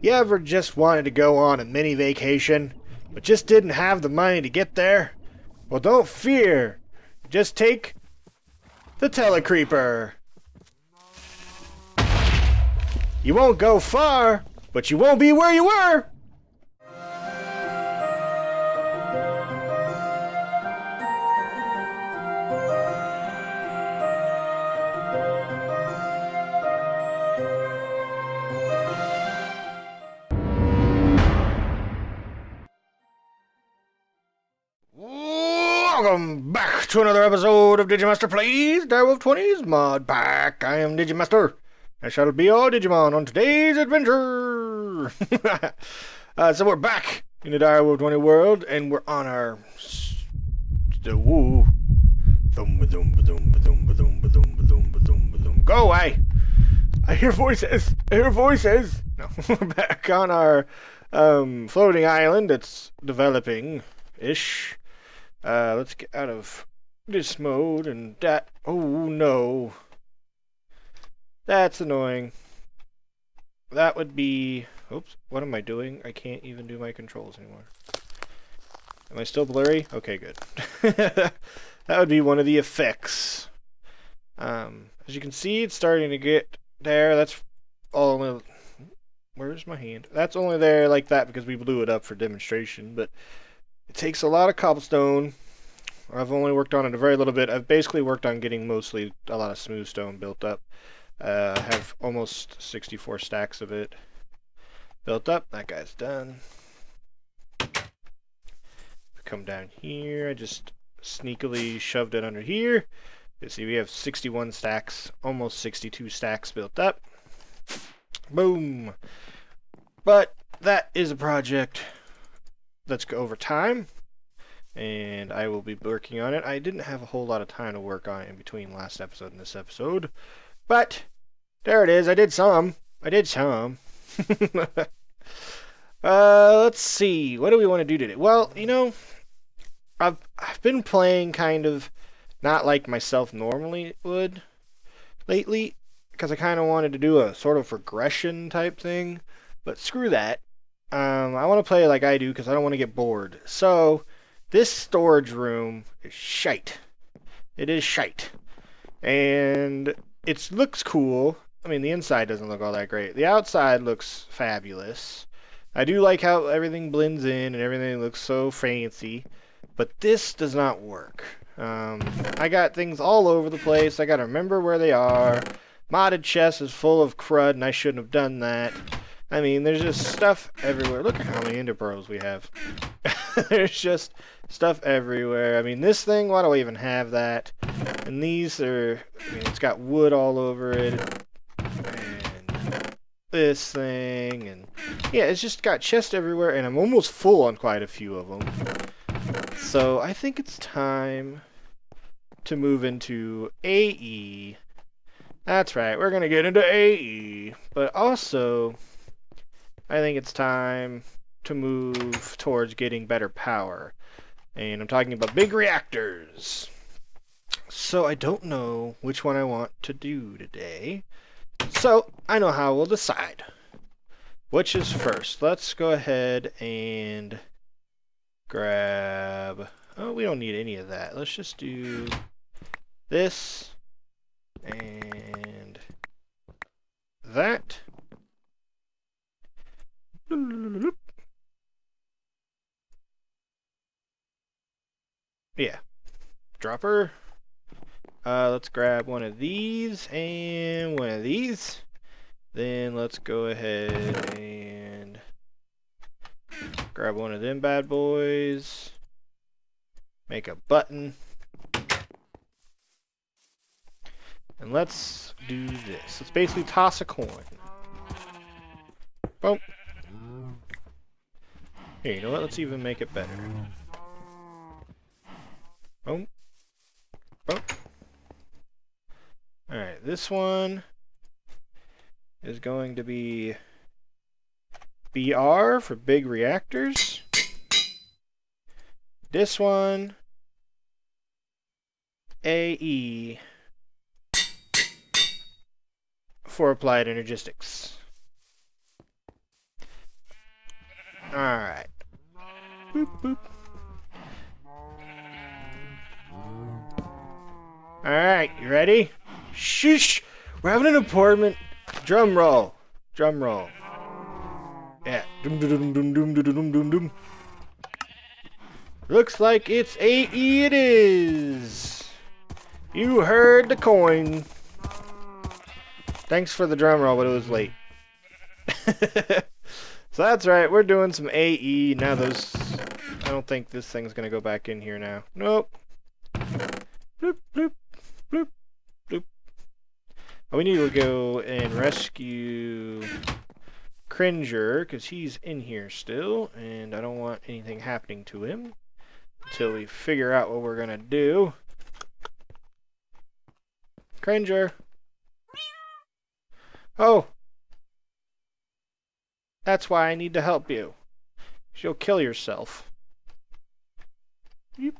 You ever just wanted to go on a mini vacation, but just didn't have the money to get there? Well, don't fear. Just take the Telecreeper. You won't go far, but you won't be where you were. Welcome back to another episode of Digimazter Plays Direwolf20's Modpack. I am Digimazter. I shall be your Digimon on today's adventure. So we're back in the Direwolf20 world, and we're on our Go away! I hear voices. I hear voices. No, we're back on our floating island. That's developing-ish. Let's get out of this mode and that. Oh no. That's annoying. That would be. Oops, what am I doing? I can't even do my controls anymore. Am I still blurry? Okay, good. That would be one of the effects. As you can see, it's starting to get there. That's all. Where's my hand? That's only there like that because we blew it up for demonstration, but it takes a lot of cobblestone. I've only worked on it a very little bit. I've basically worked on getting mostly a lot of smooth stone built up. I have almost 64 stacks of it built up. That guy's done. Come down here. I just sneakily shoved it under here. You see we have 61 stacks, almost 62 stacks built up. Boom. But that is a project that's over time, and I will be working on it. I didn't have a whole lot of time to work on it in between last episode and this episode, but there it is. I did some. Let's see. What do we want to do today? Well, you know, I've been playing kind of not like myself normally would lately, because I kind of wanted to do a sort of regression type thing, but screw that. I want to play like I do because I don't want to get bored. So, this storage room is shite. It is shite. And it looks cool. I mean, the inside doesn't look all that great. The outside looks fabulous. I do like how everything blends in and everything looks so fancy. But this does not work. I got things all over the place. I got to remember where they are. Modded chest is full of crud and I shouldn't have done that. I mean, there's just stuff everywhere. Look at how many ender pearls we have. There's just stuff everywhere. I mean, this thing, why do I even have that? And these are, I mean, it's got wood all over it. And this thing. And yeah, it's just got chests everywhere. And I'm almost full on quite a few of them. So I think it's time to move into AE. That's right, we're going to get into AE. But also, I think it's time to move towards getting better power. And I'm talking about Big Reactors. So I don't know which one I want to do today. So I know how we'll decide. Which is first? Let's go ahead and grab... Oh, we don't need any of that. Let's just do this and that. Yeah. Dropper. Let's grab one of these and one of these. Then let's go ahead and grab one of them bad boys. Make a button. And let's do this. Let's basically toss a coin. Boom. Here, you know what? Let's even make it better. Boom. Boom. Alright, this one is going to be BR for Big Reactors. This one, AE for Applied Energistics. Alright. Boop, boop. Alright, you ready? Shush! We're having an appointment. Drum roll. Drum roll. Yeah. Dum dum dum dum dum dum dum dum dum. Looks like it's AE it is. You heard the coin. Thanks for the drum roll, but it was late. So that's right, we're doing some AE. Now those... I don't think this thing's gonna go back in here now. Nope. Bloop, bloop, bloop, bloop. Oh, we need to go and rescue Cringer, because he's in here still, and I don't want anything happening to him until we figure out what we're gonna do. Cringer! Oh! That's why I need to help you. You'll kill yourself. Doop.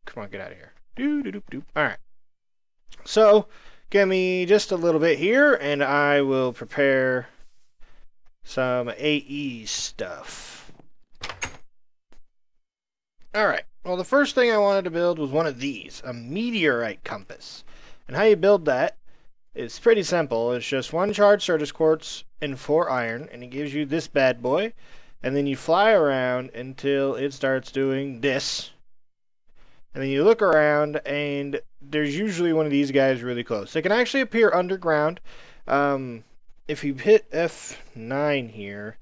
Come on, get out of here. Doo doo doop doop. Alright. So, give me just a little bit here, and I will prepare some AE stuff. Alright. Well, the first thing I wanted to build was one of these. A meteorite compass. And how you build that is pretty simple. It's just 1 charged Certus quartz and 4 iron, and it gives you this bad boy. And then you fly around until it starts doing this. And then you look around, and there's usually one of these guys really close. They can actually appear underground. If you hit F9 here,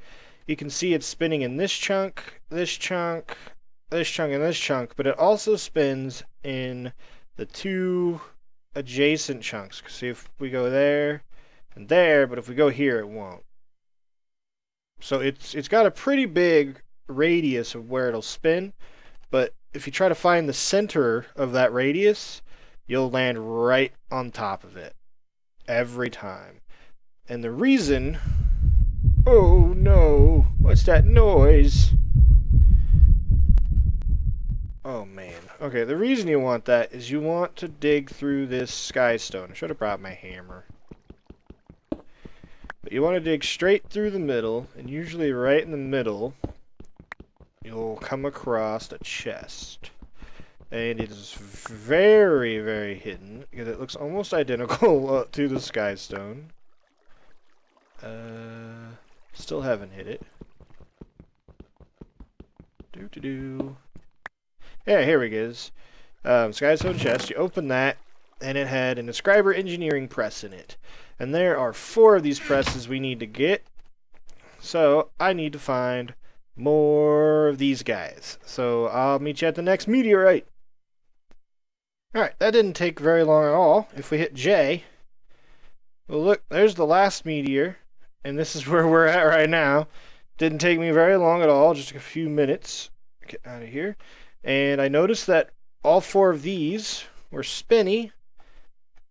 you can see it's spinning in this chunk, this chunk, this chunk, and this chunk. But it also spins in the 2 adjacent chunks. See if we go there and there, but if we go here, it won't. So it's got a pretty big radius of where it'll spin, but if you try to find the center of that radius, you'll land right on top of it every time. And the reason... Oh no, what's that noise? Oh man. Okay, the reason you want that is you want to dig through this sky stone. I should have brought my hammer. But you want to dig straight through the middle, and usually right in the middle, you'll come across a chest. And it is very, very hidden, because it looks almost identical to the sky stone. Still haven't hit it. Doo-doo-doo. Yeah, here it is. Skystone chest. You open that, and it had an inscriber engineering press in it. And there are 4 of these presses we need to get. So I need to find more of these guys. So I'll meet you at the next meteorite. Alright, that didn't take very long at all. If we hit J, well look, there's the last meteor. And this is where we're at right now. Didn't take me very long at all, just a few minutes. Get out of here. And I noticed that all 4 of these were spinny.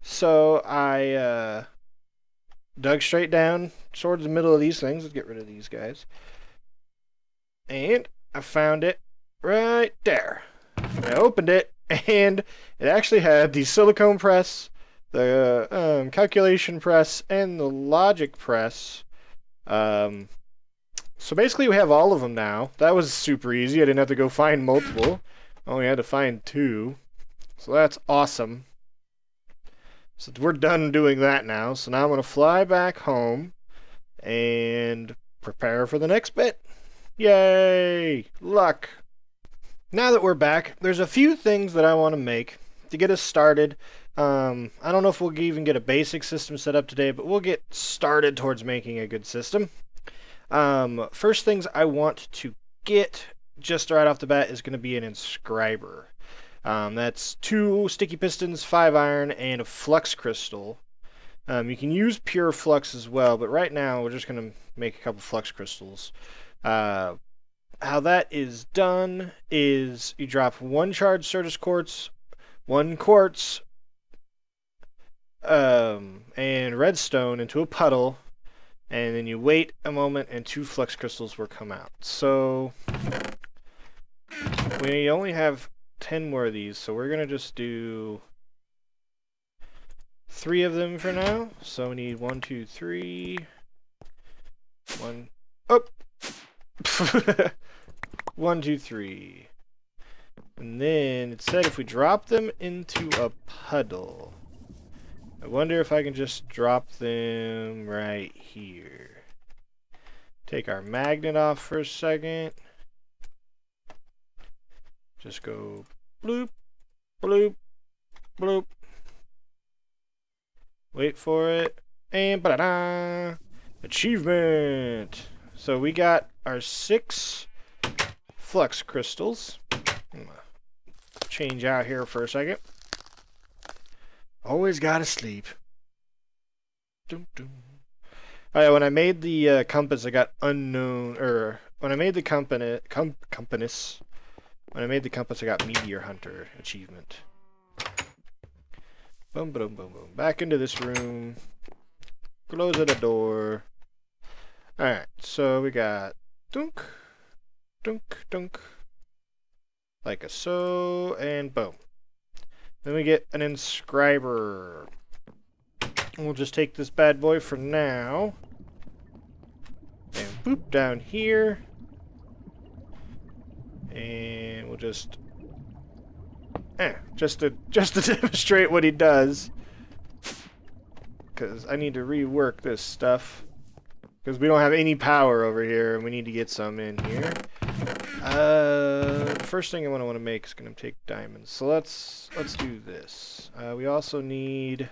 So I dug straight down towards the middle of these things. Let's get rid of these guys. And I found it right there. I opened it, and it actually had the silicone press, the calculation press, and the logic press. So basically we have all of them now. That was super easy. I didn't have to go find multiple. I only had to find 2. So that's awesome. So we're done doing that now. So now I'm going to fly back home and prepare for the next bit. Yay! Luck! Now that we're back, there's a few things that I want to make to get us started. I don't know if we'll even get a basic system set up today, but we'll get started towards making a good system. First things I want to get just right off the bat is going to be an inscriber. That's 2 sticky pistons, 5 iron, and a flux crystal. You can use pure flux as well, but right now we're just going to make a couple flux crystals. How that is done is you drop 1 charged Certus quartz, 1 quartz, and redstone into a puddle, and then you wait a moment and 2 flux crystals will come out. So we only have 10 more of these, so we're gonna just do 3 of them for now. So we need 1, 2, 3. 1. Oh! 1, 2, 3. And then it said if we drop them into a puddle. I wonder if I can just drop them right here. Take our magnet off for a second. Just go bloop, bloop, bloop. Wait for it. And ba-da-da! Achievement! So we got our 6 flux crystals. I'm gonna change out here for a second. Always gotta sleep. Dum, dum. Oh yeah, when I made the compass, I got unknown, or when I made the compass, when I made the compass, I got Meteor Hunter achievement. Boom, boom, boom, boom. Back into this room. Close the door. Alright, so we got dunk, dunk, dunk. Like a so, and boom. Then we get an inscriber. We'll just take this bad boy for now. And boop down here. And we'll just to demonstrate what he does. Because I need to rework this stuff. Because we don't have any power over here, and we need to get some in here. The first thing I want to make is going to take diamonds. So let's do this. We also need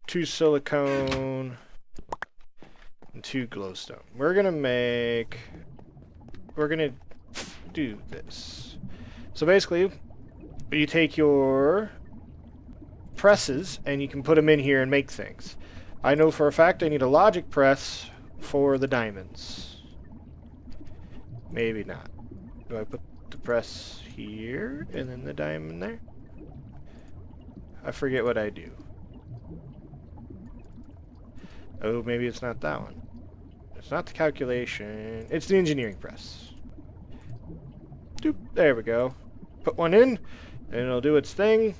2 silicone and 2 glowstone. We're gonna do this. So basically, you take your presses and you can put them in here and make things. I know for a fact I need a logic press for the diamonds. Maybe not. Do I put the press here and then the diamond there? I forget what I do. Oh, maybe it's not that one. It's not the calculation. It's the engineering press. Doop. There we go. Put one in, and it'll do its thing.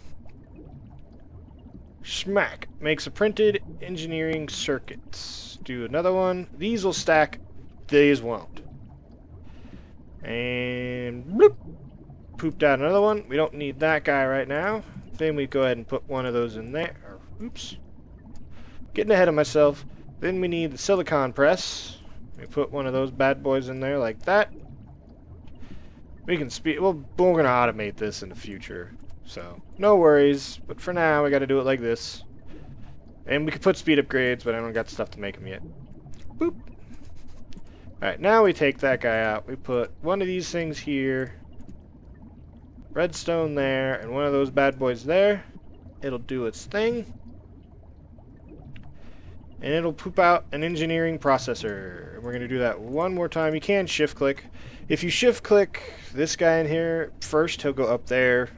Smack. Makes a printed engineering circuits. Do another one. These will stack. These won't. And bloop. Pooped out another one. We don't need that guy right now. Then we go ahead and put one of those in there. Oops. Getting ahead of myself. Then we need the silicon press. We put one of those bad boys in there like that. We can speed. Well, we're gonna automate this in the future, so no worries. But for now, we got to do it like this. And we could put speed upgrades, but I don't got stuff to make them yet. Boop. All right, now we take that guy out. We put one of these things here, redstone there, and one of those bad boys there. It'll do its thing. And it'll poop out an engineering processor. We're going to do that one more time. You can shift click. If you shift click this guy in here first, he'll go up there.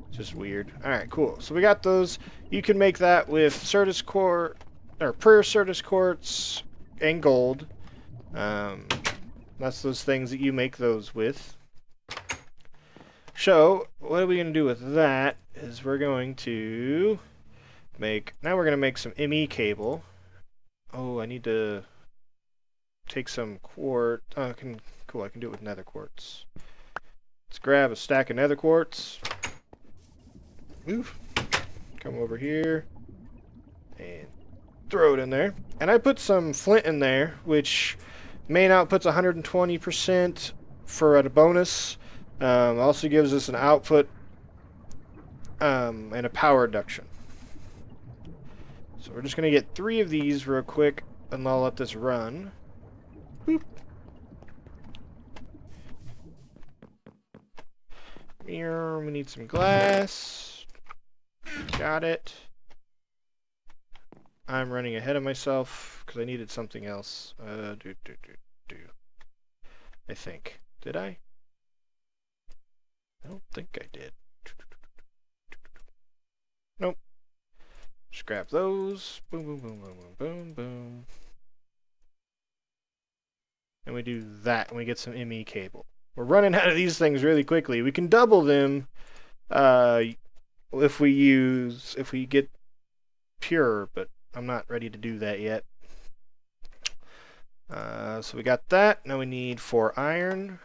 It's just weird. Alright, cool. So we got those. You can make that with Certus Quartz, or Prayer Certus Quartz and gold. That's those things that you make those with. So, what are we going to do with that is we're going to make, now we're going to make some ME cable. Oh, I need to take some quartz. Cool, I can do it with nether quartz. Let's grab a stack of nether quartz. Oof. Come over here and throw it in there. And I put some flint in there, which main output's 120% for a bonus. Also gives us an output and a power reduction. So we're just going to get 3 of these real quick, and I'll let this run. Boop. Here, we need some glass. Got it. I'm running ahead of myself because I needed something else. I think. Did I? I don't think I did. Nope. Just grab those. Boom, boom, boom, boom, boom, boom, boom. And we do that, and we get some ME cable. We're running out of these things really quickly. We can double them if we get pure, but I'm not ready to do that yet. So we got that. Now we need 4 iron.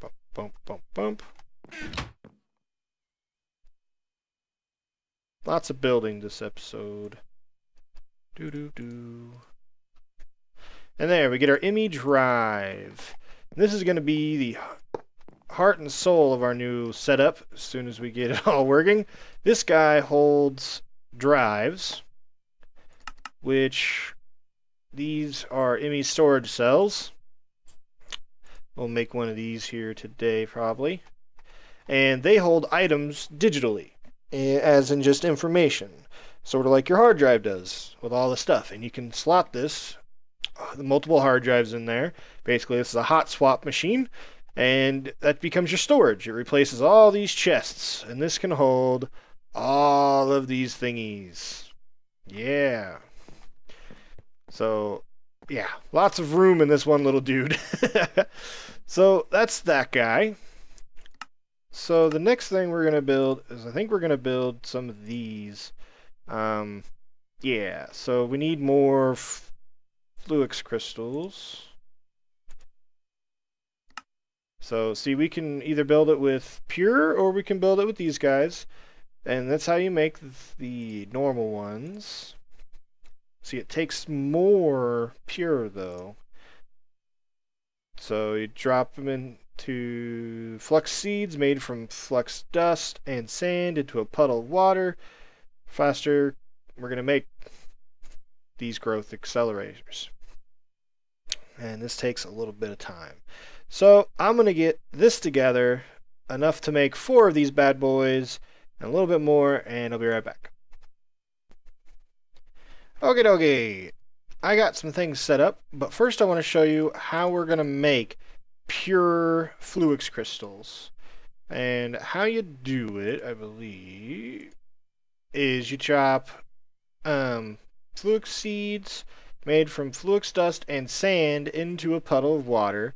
Bump, bump, bump, bump. Lots of building this episode. And there, we get our ME drive. This is going to be the heart and soul of our new setup as soon as we get it all working. This guy holds drives, which these are ME storage cells. We'll make one of these here today probably. And they hold items digitally, as in just information. Sort of like your hard drive does with all the stuff. And you can slot this, the multiple hard drives in there. Basically, this is a hot swap machine. And that becomes your storage. It replaces all these chests. And this can hold all of these thingies. Yeah. So, yeah. Lots of room in this one little dude. So, that's that guy. So, the next thing we're going to build is, I think we're going to build some of these. Yeah. So, we need more Fluix crystals. So, see, we can either build it with pure or we can build it with these guys. And that's how you make the normal ones. See, it takes more pure, though. So, you drop them into flux seeds made from flux dust and sand into a puddle of water. Faster, we're going to make these growth accelerators. And this takes a little bit of time. So I'm going to get this together, enough to make 4 of these bad boys, and a little bit more, and I'll be right back. Okay, dokie. I got some things set up, but first I want to show you how we're going to make pure Fluix crystals. And how you do it, I believe, is you chop Fluix seeds made from Fluix dust and sand into a puddle of water.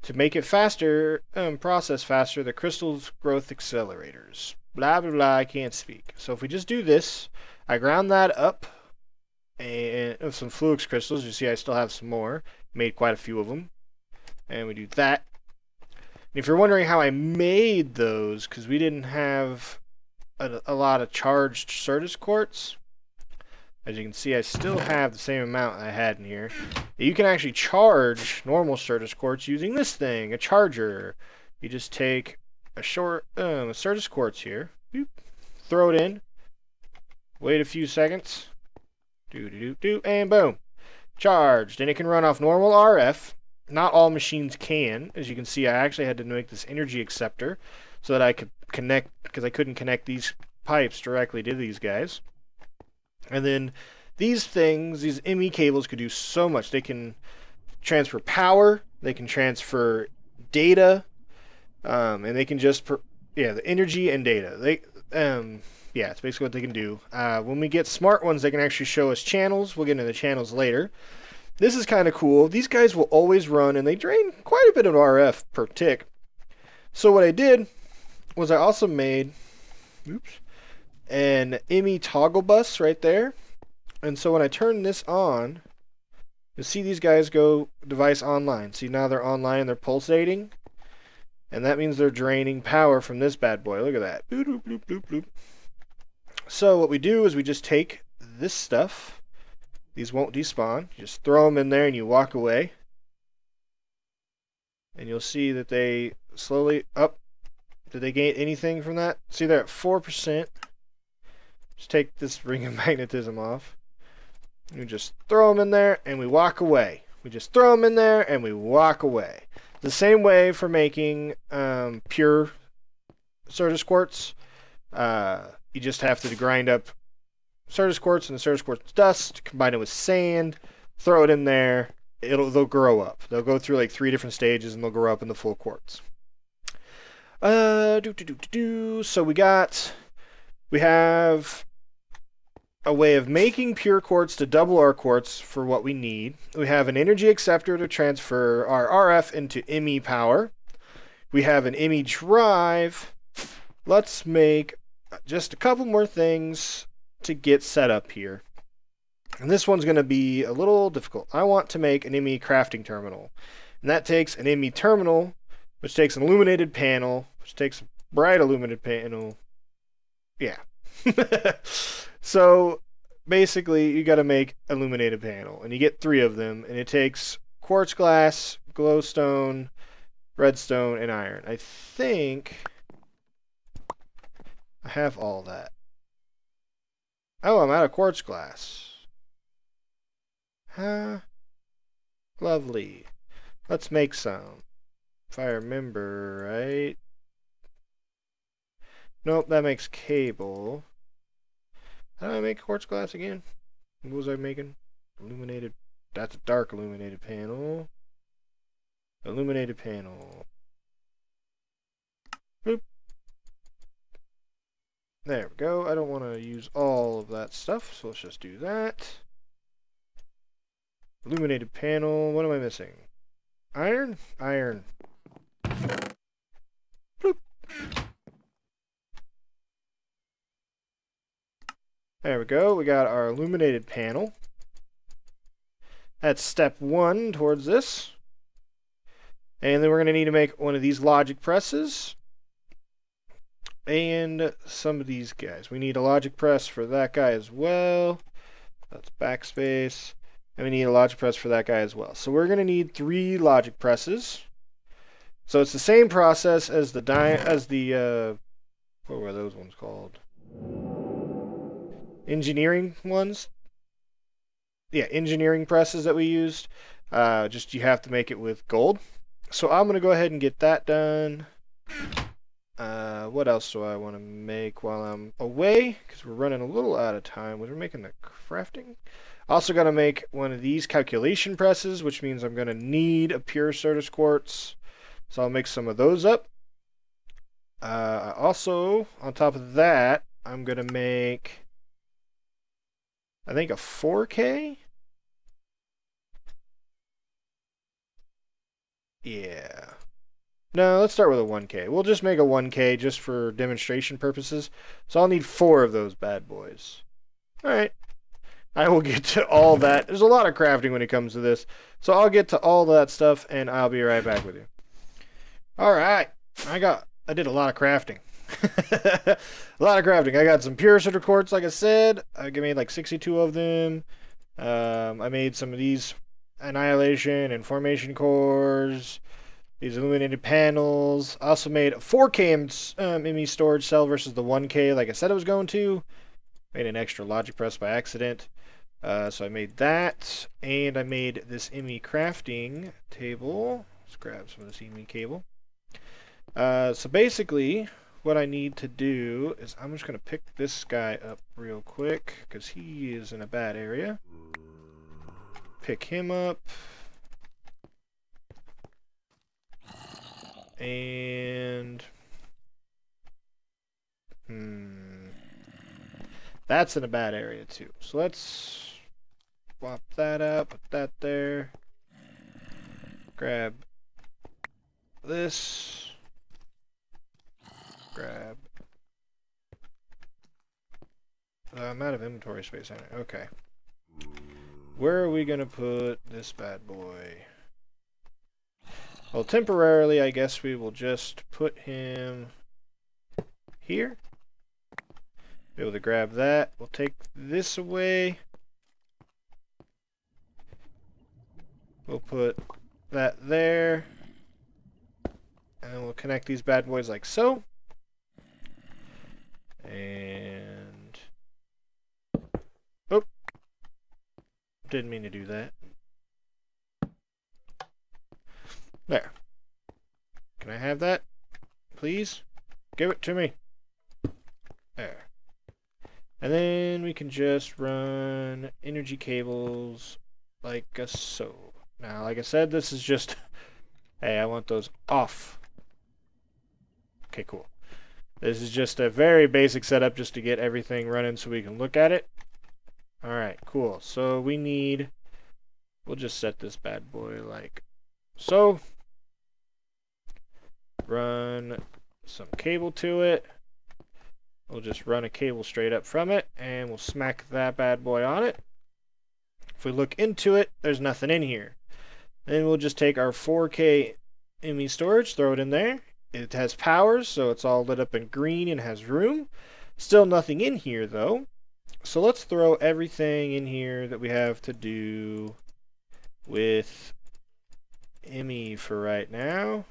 To make it faster, process faster, the crystals growth accelerators. Blah, blah, blah, I can't speak. So if we just do this, I ground that up and some Fluix crystals. You see I still have some more. Made quite a few of them. And we do that. And if you're wondering how I made those, because we didn't have a lot of charged Certus quartz, as you can see, I still have the same amount I had in here. You can actually charge normal Certus quartz using this thing, a charger. You just take a Certus quartz here, boop, throw it in, wait a few seconds, and boom, charged. And it can run off normal RF. Not all machines can. As you can see, I actually had to make this energy acceptor so that I could connect, because I couldn't connect these pipes directly to these guys. And then these things, these ME cables, could do so much. They can transfer power, they can transfer data, and they can just, the energy and data. Yeah, it's basically what they can do. When we get smart ones, they can actually show us channels. We'll get into the channels later. This is kind of cool. These guys will always run, and they drain quite a bit of RF per tick. So what I did was I also made, an ME toggle bus right there. And so when I turn this on, you'll see these guys go device online. See, now they're online, they're pulsating. And that means they're draining power from this bad boy. Look at that. Bloop, bloop, bloop, bloop. So what we do is we just take this stuff. These won't despawn. You just throw them in there and you walk away. And you'll see that they slowly up. Did they gain anything from that? See, they're at 4%. Just take this ring of magnetism off. We just throw them in there and we walk away. We just throw them in there and we walk away. The same way for making pure Certus quartz. You just have to grind up Certus quartz and the Certus quartz dust, combine it with sand, throw it in there. They'll grow up. They'll go through like 3 different stages and they'll grow up in the full quartz. So we have a way of making pure quartz to double our quartz for what we need. We have an energy acceptor to transfer our RF into ME power. We have an ME drive. Let's make just a couple more things to get set up here. And this one's going to be a little difficult. I want to make an ME crafting terminal. And that takes an ME terminal, which takes an illuminated panel, which takes a bright illuminated panel. Yeah. So basically, you got to make illuminated panel, and you get 3 of them, and it takes quartz glass, glowstone, redstone, and iron. I think I have all that. Oh, I'm out of quartz glass. Huh? Lovely. Let's make some. If I remember right. Nope, that makes cable. How do I make quartz glass again? What was I making? Illuminated. That's a dark illuminated panel. Illuminated panel. Boop. There we go. I don't want to use all of that stuff, so let's just do that. Illuminated panel. What am I missing? Iron? Iron. Bloop. There we go. We got our illuminated panel. That's step 1 towards this. And then we're going to need to make one of these logic presses. And some of these guys. We need a logic press for that guy as well. That's backspace. And we need a logic press for that guy as well. So we're going to need 3 logic presses. So it's the same process as the what were those ones called? Engineering ones. Yeah, engineering presses that we used. Just you have to make it with gold. So I'm going to go ahead and get that done. What else do I want to make while I'm away? Because we're running a little out of time. We're making the crafting. Also got to make one of these calculation presses, which means I'm going to need a pure Certus quartz. So I'll make some of those up. Also, on top of that, I'm going to make, I think, a 4K? Yeah. No, let's start with a 1K. We'll just make a 1K just for demonstration purposes. So I'll need 4 of those bad boys. Alright. I will get to all that. There's a lot of crafting when it comes to this. So I'll get to all that stuff and I'll be right back with you. Alright. I did a lot of crafting. A lot of crafting. I got some pure cinder quartz, like I said. I made like 62 of them. I made some of these annihilation and formation cores. These illuminated panels. I also made a 4K ME storage cell versus the 1K like I said I was going to. Made an extra logic press by accident. So I made that. And I made this ME crafting table. Let's grab some of this ME cable. So basically, what I need to do is I'm just going to pick this guy up real quick because he is in a bad area. Pick him up. And that's in a bad area too. So let's swap that out, put that there. Grab this. Grab. I'm out of inventory space. Okay. Where are we gonna put this bad boy? Well, temporarily, I guess we will just put him here. Be able to grab that. We'll take this away. We'll put that there. And then we'll connect these bad boys like so. And... oh! Didn't mean to do that. There. Can I have that? Please? Give it to me. There. And then we can just run energy cables like so. Now, like I said, this is just... hey, I want those off. Okay, cool. This is just a very basic setup just to get everything running so we can look at it. Alright, cool. So we need... we'll just set this bad boy like so. Run some cable to it. We'll just run a cable straight up from it, and we'll smack that bad boy on it. If we look into it, there's nothing in here. Then we'll just take our 4K ME storage, throw it in there. It has powers, so it's all lit up in green and has room. Still nothing in here, though. So let's throw everything in here that we have to do with ME for right now.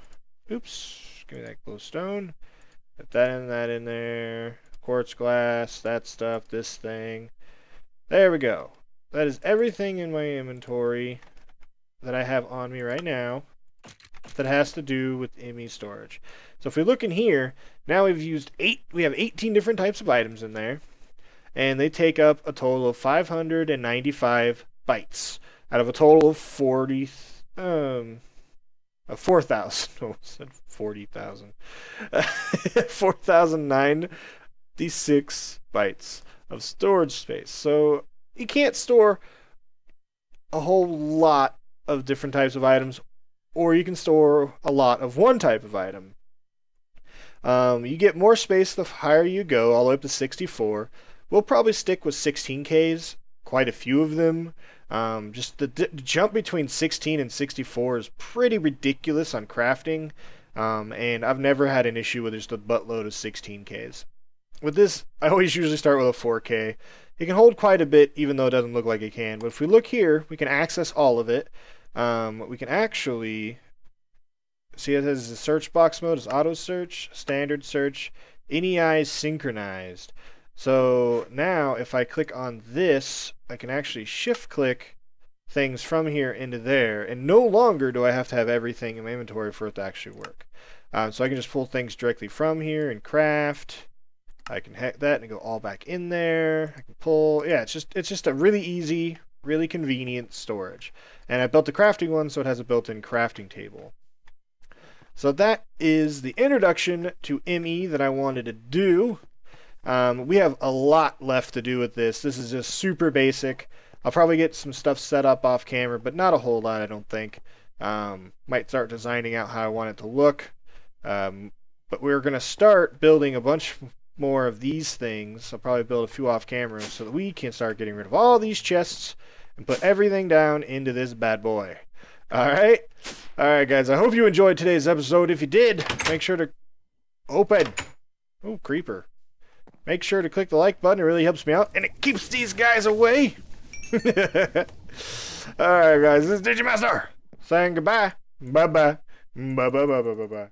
Oops, give me that glowstone. Put that in there. Quartz glass, that stuff, this thing. There we go. That is everything in my inventory that I have on me right now that has to do with ME storage. So if we look in here, now we have 18 different types of items in there, and they take up a total of 595 bytes out of a total of 4,000. Oh, I said 40,000. 4,096 bytes of storage space. So you can't store a whole lot of different types of items, or you can store a lot of one type of item. You get more space the higher you go, all the way up to 64. We'll probably stick with 16Ks, quite a few of them. Just the jump between 16 and 64 is pretty ridiculous on crafting, and I've never had an issue with just a buttload of 16Ks. With this, I always usually start with a 4K. It can hold quite a bit, even though it doesn't look like it can. But if we look here, we can access all of it. We can actually see it has the search box mode, is auto search, standard search, NEI synchronized. So now if I click on this, I can actually shift click things from here into there, and no longer do I have to have everything in my inventory for it to actually work. So I can just pull things directly from here and craft. I can hack that and go all back in there. I can pull, yeah, it's just a really easy, really convenient storage. And I built the crafting one, so it has a built-in crafting table. So that is the introduction to ME that I wanted to do. We have a lot left to do with this. This is just super basic. I'll probably get some stuff set up off camera, but not a whole lot, I don't think. Might start designing out how I want it to look. But we're going to start building a bunch more of these things. I'll probably build a few off camera so that we can start getting rid of all these chests and put everything down into this bad boy. Alright? Alright, guys. I hope you enjoyed today's episode. If you did, make sure to open. Oh, creeper. Make sure to click the like button. It really helps me out, and it keeps these guys away. Alright, guys. This is Digimazter saying goodbye. Bye-bye. Bye-bye-bye-bye-bye-bye.